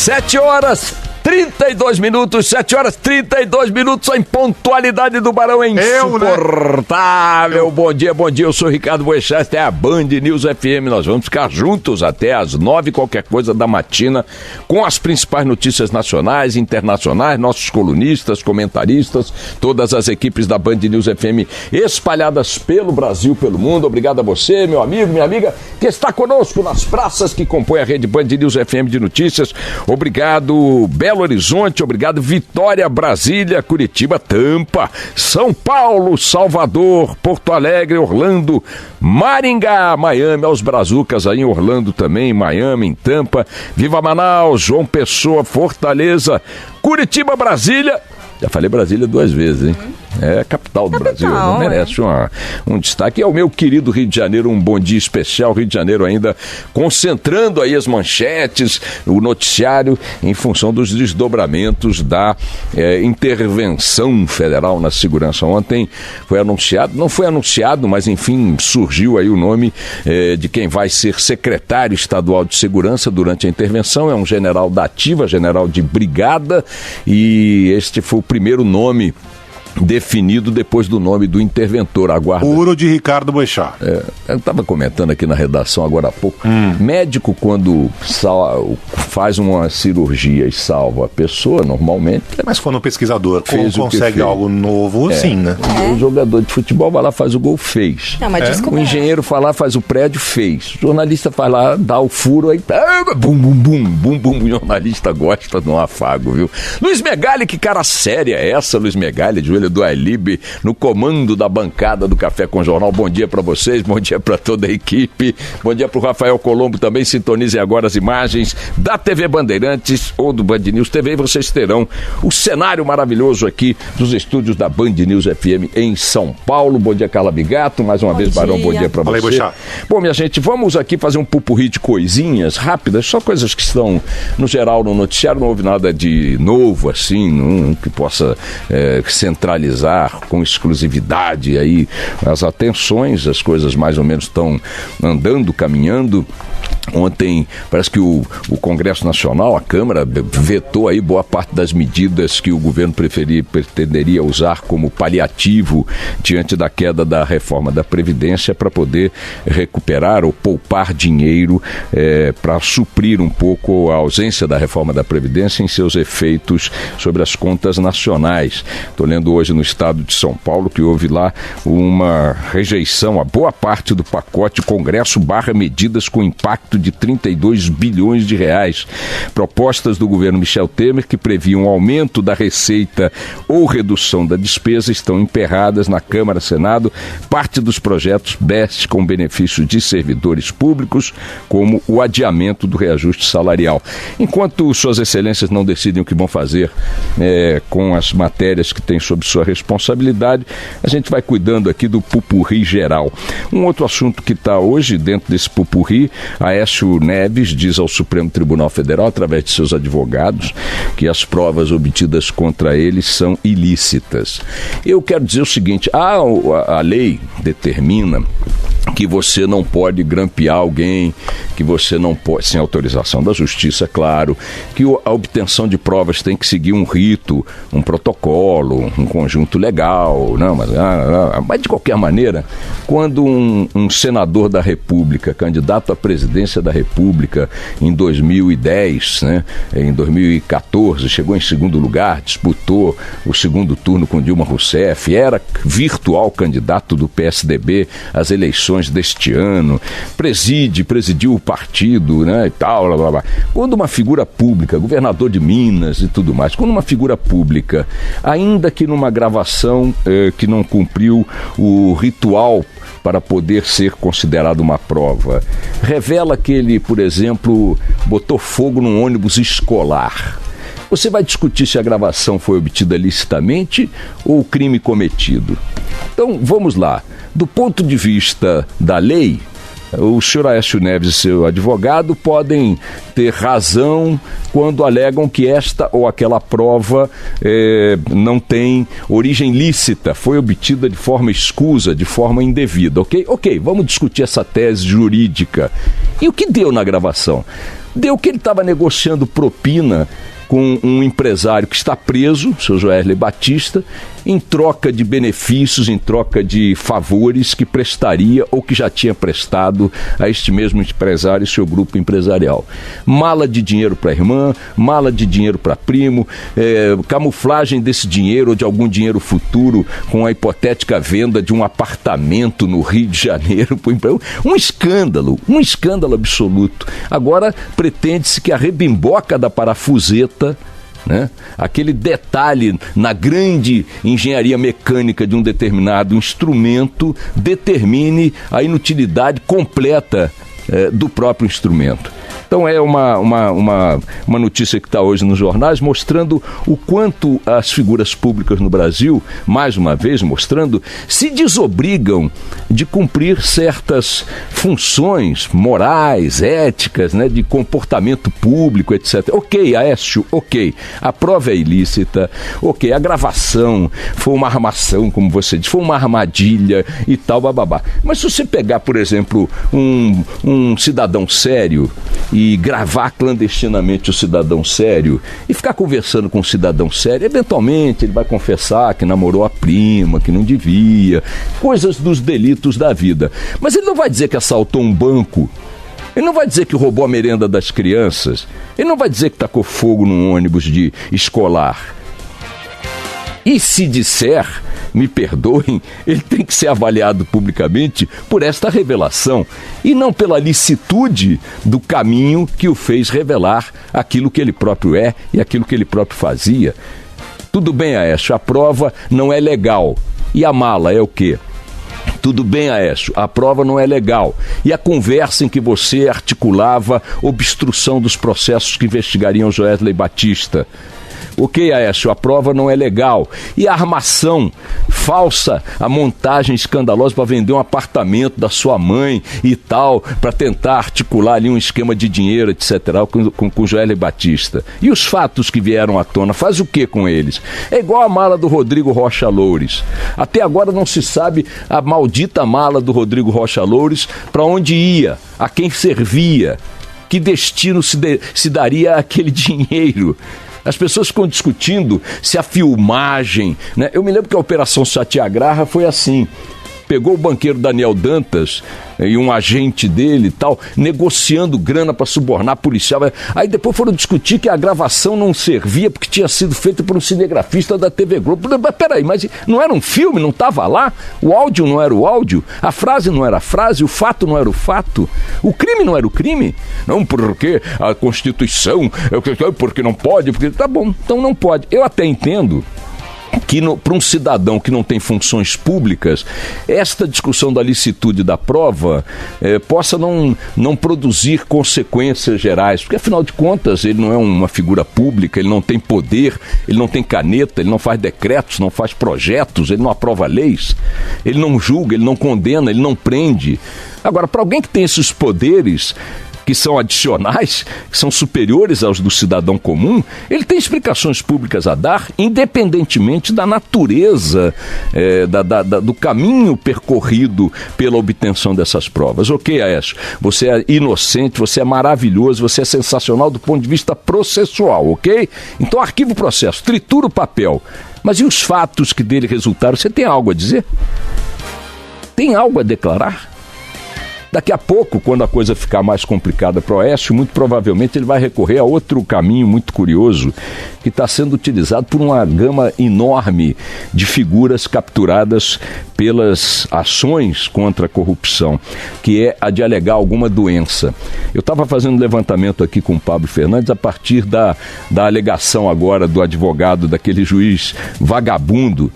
7 horas 32 minutos, a impontualidade do Barão é insuportável. Né? Bom dia, eu sou Ricardo Boechat, esta é a Band News FM, nós vamos ficar juntos até às 9, qualquer coisa da matina, com as principais notícias nacionais, internacionais, nossos colunistas, comentaristas, todas as equipes da Band News FM espalhadas pelo Brasil, pelo mundo. Obrigado a você, meu amigo, minha amiga, que está conosco nas praças que compõem a rede Band News FM de notícias. Obrigado, Belo Horizonte, obrigado, Vitória, Brasília, Curitiba, Tampa, São Paulo, Salvador, Porto Alegre, Orlando, Maringá, Miami, aos brazucas aí em Orlando também, Miami, em Tampa, Viva Manaus, João Pessoa, Fortaleza, Curitiba, Brasília. Já falei Brasília 2 vezes, hein? É a capital do Brasil, não merece um destaque. É o meu querido Rio de Janeiro, um bom dia especial. Rio de Janeiro ainda concentrando aí as manchetes, o noticiário em função dos desdobramentos da intervenção federal na segurança. Ontem foi anunciado, não foi anunciado, mas enfim, surgiu aí o nome de quem vai ser secretário estadual de segurança durante a intervenção. É um general da ativa, general de brigada, e este foi o primeiro nome definido depois do nome do interventor. Aguarda. Puro de Ricardo Boechat. Eu estava comentando aqui na redação agora há pouco. Médico, quando faz uma cirurgia e salva a pessoa, normalmente... Mas quando um pesquisador consegue algo novo, sim, né? O jogador de futebol vai lá, faz o gol, fez. Não, mas o engenheiro vai lá, faz o prédio, fez. O jornalista vai lá, dá o furo, aí... Bum, bum, bum, bum, bum. O jornalista gosta de um afago, viu? Luiz Megali, que cara séria é essa, Luiz Megali, de olho do Ailib, no comando da bancada do Café com Jornal. Bom dia para vocês, bom dia para toda a equipe, bom dia para o Rafael Colombo também. Sintonizem agora as imagens da TV Bandeirantes ou do Band News TV e vocês terão o cenário maravilhoso aqui dos estúdios da Band News FM em São Paulo. Bom dia, Carla Bigato, mais uma vez, Barão, bom dia para você. Bom, minha gente, vamos aqui fazer um pupurri de coisinhas rápidas, só coisas que estão no geral no noticiário. Não houve nada de novo assim, que possa centralizar com exclusividade aí as atenções. As coisas mais ou menos estão andando, caminhando. Ontem parece que o Congresso Nacional, a Câmara, vetou aí boa parte das medidas que o governo pretenderia usar como paliativo diante da queda da reforma da Previdência para poder recuperar ou poupar dinheiro para suprir um pouco a ausência da reforma da Previdência em seus efeitos sobre as contas nacionais. Estou lendo hoje no estado de São Paulo que houve lá uma rejeição a boa parte do pacote Congresso / medidas com impacto de 32 bilhões de reais. Propostas do governo Michel Temer que previam aumento da receita ou redução da despesa estão emperradas na Câmara, Senado. Parte dos projetos BEST com benefícios de servidores públicos, como o adiamento do reajuste salarial. Enquanto suas excelências não decidem o que vão fazer com as matérias que têm sob sua responsabilidade, a gente vai cuidando aqui do pupurri geral. Um outro assunto que está hoje dentro desse pupurri, Aécio Neves diz ao Supremo Tribunal Federal, através de seus advogados, que as provas obtidas contra ele são ilícitas. Eu quero dizer o seguinte, a lei determina que você não pode grampear alguém, que você não pode, sem autorização da justiça, claro, que a obtenção de provas tem que seguir um rito, um protocolo, um conjunto legal, não, mas de qualquer maneira, quando um senador da República, candidato à presidência da República em 2010, né, em 2014, chegou em segundo lugar, disputou o segundo turno com Dilma Rousseff, era virtual candidato do PSDB às eleições deste ano, presidiu o partido, né, e tal, blá, blá, blá. Quando uma figura pública, governador de Minas e tudo mais, quando uma figura pública, ainda que numa gravação que não cumpriu o ritual para poder ser considerado uma prova, revela que ele, por exemplo, botou fogo num ônibus escolar, você vai discutir se a gravação foi obtida licitamente ou o crime cometido. Então, vamos lá. Do ponto de vista da lei, O senhor Aécio Neves e seu advogado podem ter razão quando alegam que esta ou aquela prova não tem origem lícita, foi obtida de forma escusa, de forma indevida, ok? Ok, vamos discutir essa tese jurídica. E o que deu na gravação? Deu que ele estava negociando propina com um empresário que está preso, o seu Joesley Batista, em troca de benefícios, em troca de favores que prestaria ou que já tinha prestado a este mesmo empresário e seu grupo empresarial. Mala de dinheiro para a irmã, mala de dinheiro para primo, camuflagem desse dinheiro ou de algum dinheiro futuro com a hipotética venda de um apartamento no Rio de Janeiro. Um escândalo absoluto. Agora pretende-se que a rebimboca da parafuseta, né? Aquele detalhe na grande engenharia mecânica de um determinado instrumento determine a inutilidade completa do próprio instrumento. Então é uma notícia que está hoje nos jornais mostrando o quanto as figuras públicas no Brasil, mais uma vez mostrando, se desobrigam de cumprir certas funções morais, éticas, né, de comportamento público, etc. Ok, Aécio, ok, a prova é ilícita, ok, a gravação foi uma armação, como você disse, foi uma armadilha e tal, bababá. Mas se você pegar, por exemplo, um cidadão sério e gravar clandestinamente o cidadão sério e ficar conversando com o cidadão sério, eventualmente ele vai confessar que namorou a prima, que não devia, coisas dos delitos da vida. Mas ele não vai dizer que assaltou um banco, ele não vai dizer que roubou a merenda das crianças, ele não vai dizer que tacou fogo num ônibus de escolar. E se disser, me perdoem, ele tem que ser avaliado publicamente por esta revelação e não pela licitude do caminho que o fez revelar aquilo que ele próprio é e aquilo que ele próprio fazia. Tudo bem, Aécio, a prova não é legal. E a mala é o quê? Tudo bem, Aécio, a prova não é legal. E a conversa em que você articulava obstrução dos processos que investigariam Joesley Batista? Ok, Aécio, a prova não é legal. E a armação falsa, a montagem escandalosa para vender um apartamento da sua mãe e tal, para tentar articular ali um esquema de dinheiro, etc., com Joesley Batista. E os fatos que vieram à tona, faz o que com eles? É igual a mala do Rodrigo Rocha Loures. Até agora não se sabe a maldita mala do Rodrigo Rocha Loures, para onde ia, a quem servia, que destino se daria àquele dinheiro. As pessoas ficam discutindo se a filmagem, né? Eu me lembro que a Operação Satyagraha foi assim. Pegou o banqueiro Daniel Dantas e um agente dele e tal, negociando grana para subornar policial. Aí depois foram discutir que a gravação não servia porque tinha sido feita por um cinegrafista da TV Globo. Mas peraí, mas não era um filme? Não estava lá? O áudio não era o áudio? A frase não era a frase? O fato não era o fato? O crime não era o crime? Não, porque a Constituição, porque não pode, porque... Tá bom, então não pode. Eu até entendo que para um cidadão que não tem funções públicas, esta discussão da licitude da prova possa não produzir consequências gerais, porque afinal de contas ele não é uma figura pública, ele não tem poder, ele não tem caneta, ele não faz decretos, não faz projetos, ele não aprova leis, ele não julga, ele não condena, ele não prende. Agora, para alguém que tem esses poderes, que são adicionais, que são superiores aos do cidadão comum, ele tem explicações públicas a dar, independentemente da natureza, do caminho percorrido pela obtenção dessas provas. Ok, Aécio, você é inocente, você é maravilhoso, você é sensacional do ponto de vista processual, ok? Então arquiva o processo, tritura o papel. Mas e os fatos que dele resultaram? Você tem algo a dizer? Tem algo a declarar? Daqui a pouco, quando a coisa ficar mais complicada para o Aécio, muito provavelmente ele vai recorrer a outro caminho muito curioso que está sendo utilizado por uma gama enorme de figuras capturadas pelas ações contra a corrupção, que é a de alegar alguma doença. Eu estava fazendo um levantamento aqui com o Pablo Fernandes a partir da alegação agora do advogado daquele juiz vagabundo,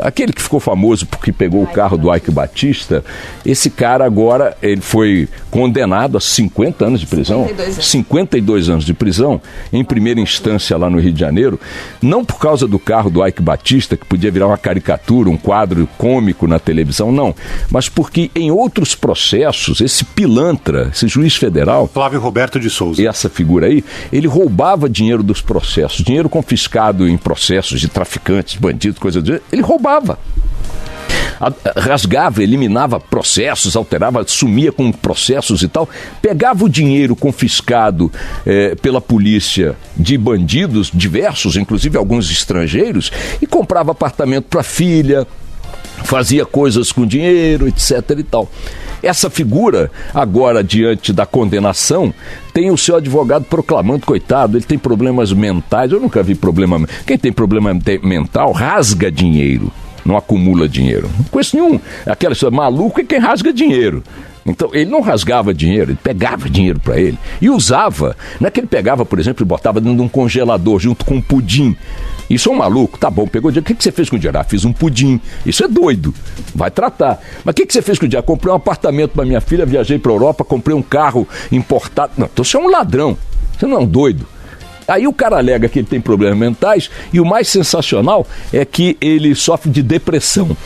aquele que ficou famoso porque pegou o carro do Eike Batista. Esse cara agora ele foi condenado a 50 anos de prisão, 52 anos de prisão, em primeira instância lá no Rio de Janeiro, não por causa do carro do Ike Batista, que podia virar uma caricatura, um quadro cômico na televisão, não, mas porque em outros processos, esse pilantra, esse juiz federal, Flávio Roberto de Souza, essa figura aí, ele roubava dinheiro dos processos, dinheiro confiscado em processos de traficantes, bandidos, coisa do gênero, ele roubava. Rasgava, eliminava processos, alterava, sumia com processos e tal, pegava o dinheiro confiscado pela polícia de bandidos diversos, inclusive alguns estrangeiros, e comprava apartamento para a filha, fazia coisas com dinheiro, etc. e tal. Essa figura, agora, diante da condenação, tem o seu advogado proclamando, coitado, ele tem problemas mentais. Eu nunca vi problema. Quem tem problema mental rasga dinheiro, não acumula dinheiro. Não conheço nenhum. Aquela história, maluco é quem rasga dinheiro. Então, ele não rasgava dinheiro, ele pegava dinheiro para ele e usava. Não é que ele pegava, por exemplo, e botava dentro de um congelador junto com um pudim. Isso é um maluco, tá bom, pegou o dinheiro. O que você fez com o dinheiro? Ah, fiz um pudim. Isso é doido, vai tratar. Mas o que você fez com o dinheiro? Comprei um apartamento para minha filha, viajei para a Europa, comprei um carro importado. Não, então você é um ladrão, você não é um doido. Aí o cara alega que ele tem problemas mentais e o mais sensacional é que ele sofre de depressão.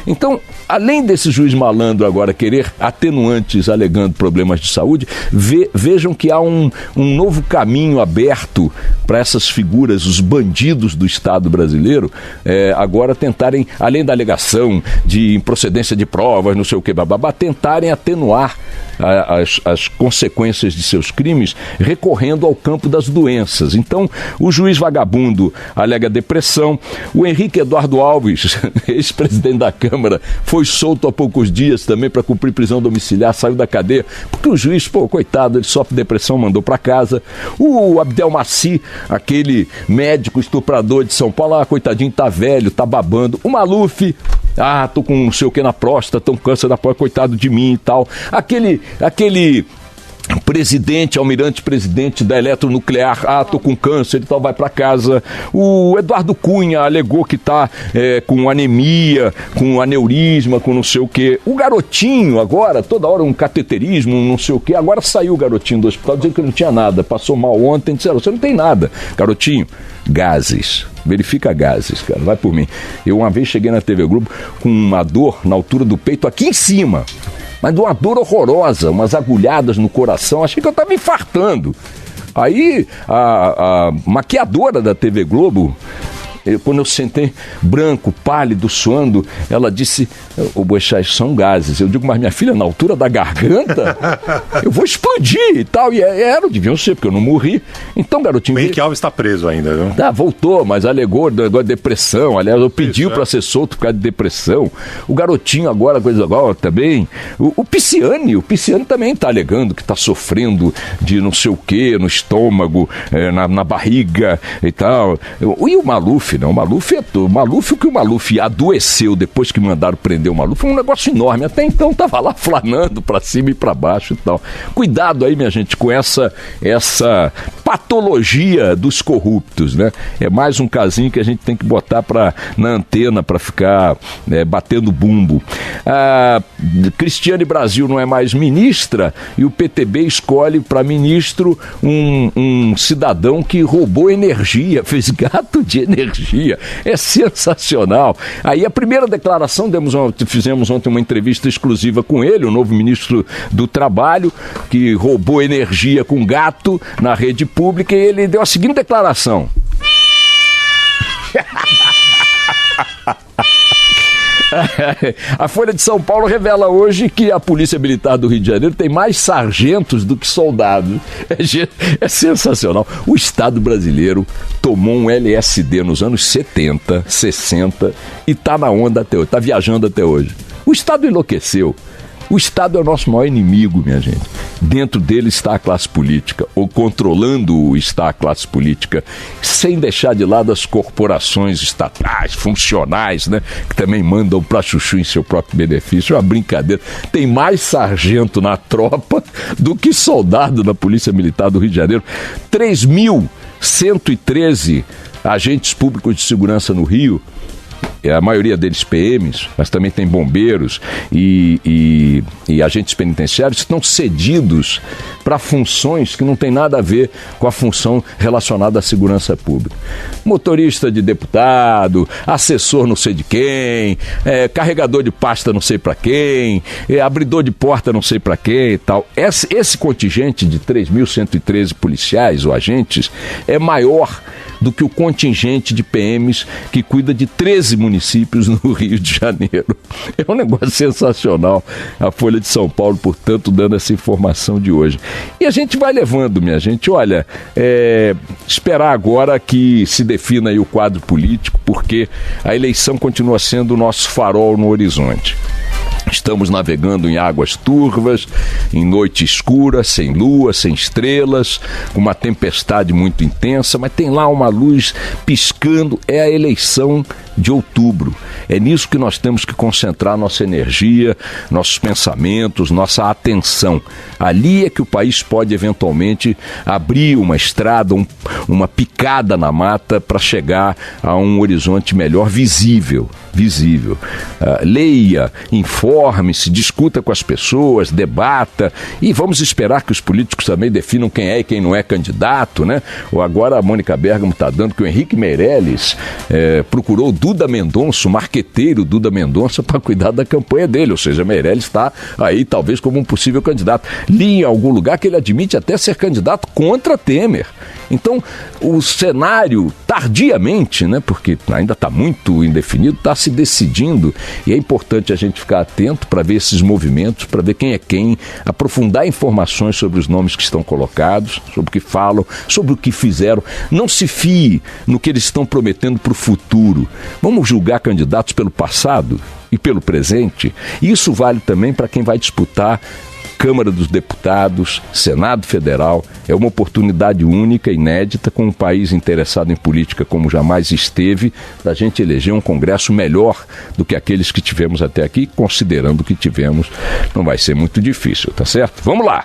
Então, além desse juiz malandro agora querer atenuantes alegando problemas de saúde, vejam que há um novo caminho aberto para essas figuras, os bandidos do Estado brasileiro, agora tentarem, além da alegação de improcedência de provas, não sei o que, bababá, tentarem atenuar as consequências de seus crimes recorrendo ao campo das doenças. Então, o juiz vagabundo alega depressão, o Henrique Eduardo Alves, ex-presidente da Câmara, foi solto há poucos dias também para cumprir prisão domiciliar, saiu da cadeia, porque o juiz, coitado, ele sofre depressão, mandou para casa. O Abdel Maci, aquele médico estuprador de São Paulo, coitadinho, tá velho, tá babando. O Maluf, tô com não sei o que na próstata, tô com câncer na próstata, coitado de mim e tal. Aquele presidente, almirante-presidente da Eletronuclear, tô com câncer e tal, vai para casa. O Eduardo Cunha alegou que tá com anemia, com aneurisma, com não sei o que. O garotinho agora, toda hora um cateterismo, não sei o que. Agora saiu o garotinho do hospital dizendo que não tinha nada, passou mal ontem, disseram, você não tem nada. Garotinho, gases. Verifica gases, cara, vai por mim. Eu uma vez cheguei na TV Globo com uma dor na altura do peito aqui em cima, mas de uma dor horrorosa, umas agulhadas no coração, achei que eu estava infartando. Aí a maquiadora da TV Globo, quando eu sentei branco, pálido, suando, ela disse, ô Boechat, são gases. Eu digo, mas minha filha, na altura da garganta, eu vou explodir e tal. E deviam ser, porque eu não morri. Então, garotinho... O Henrique Alves está preso ainda, viu? Voltou, mas alegou depressão. Aliás, eu pediu para ser solto por causa de depressão. O garotinho agora, coisa agora também. O Pisciani também está alegando que está sofrendo de não sei o que no estômago, na barriga e tal. E o Maluf, não, o Maluf o que o Maluf adoeceu depois que mandaram prender o Maluf, foi um negócio enorme. Até então estava lá flanando para cima e para baixo e tal. Cuidado aí, minha gente, com essa patologia dos corruptos, né? É mais um casinho que a gente tem que botar na antena para ficar batendo bumbo. Cristiane Brasil não é mais ministra e o PTB escolhe para ministro um cidadão que roubou energia, fez gato de energia. É sensacional. Aí a primeira declaração, fizemos ontem uma entrevista exclusiva com ele, o novo ministro do Trabalho, que roubou energia com gato na rede pública, e ele deu a seguinte declaração. A Folha de São Paulo revela hoje que a Polícia Militar do Rio de Janeiro tem mais sargentos do que soldados. É sensacional. O Estado brasileiro tomou um LSD nos anos 70, 60 e tá na onda até hoje, tá viajando até hoje. O Estado enlouqueceu. O Estado é o nosso maior inimigo, minha gente. Dentro dele está a classe política, ou controlando-o está a classe política, sem deixar de lado as corporações estatais, funcionais, né, que também mandam para chuchu em seu próprio benefício. É uma brincadeira. Tem mais sargento na tropa do que soldado na Polícia Militar do Rio de Janeiro. 3.113 agentes públicos de segurança no Rio. a maioria deles PMs, mas também tem bombeiros e agentes penitenciários que estão cedidos para funções que não tem nada a ver com a função relacionada à segurança pública. Motorista de deputado, assessor não sei de quem, carregador de pasta não sei para quem, abridor de porta não sei para quem e tal. Esse contingente de 3.113 policiais ou agentes é maior do que o contingente de PMs que cuida de 13 municípios no Rio de Janeiro. É um negócio sensacional. A Folha de São Paulo, portanto, dando essa informação de hoje. E a gente vai levando, minha gente. Olha, esperar agora que se defina aí o quadro político, porque a eleição continua sendo o nosso farol no horizonte. Estamos navegando em águas turvas, em noite escura, sem lua, sem estrelas, com uma tempestade muito intensa, mas tem lá uma luz piscando, é a eleição de outubro. É nisso que nós temos que concentrar nossa energia, nossos pensamentos, nossa atenção. Ali é que o país pode eventualmente abrir uma estrada, uma picada na mata para chegar a um horizonte melhor visível. Leia, informe-se, discuta com as pessoas, debata e vamos esperar que os políticos também definam quem é e quem não é candidato, né? Ou agora a Mônica Bergamo está dando que o Henrique Meirelles procurou o Duda Mendonça, o marqueteiro Duda Mendonça, para cuidar da campanha dele, ou seja, Meirelles está aí talvez como um possível candidato. Li em algum lugar que ele admite até ser candidato contra Temer. Então, o cenário, tardiamente, né, porque ainda está muito indefinido, está se decidindo e é importante a gente ficar atento para ver esses movimentos, para ver quem é quem, aprofundar informações sobre os nomes que estão colocados, sobre o que falam, sobre o que fizeram. Não se fie no que eles estão prometendo para o futuro. Vamos julgar candidatos pelo passado e pelo presente. Isso vale também para quem vai disputar Câmara dos Deputados, Senado Federal. É uma oportunidade única, inédita, com um país interessado em política como jamais esteve, da gente eleger um Congresso melhor do que aqueles que tivemos até aqui, considerando que tivemos, não vai ser muito difícil, tá certo? Vamos lá!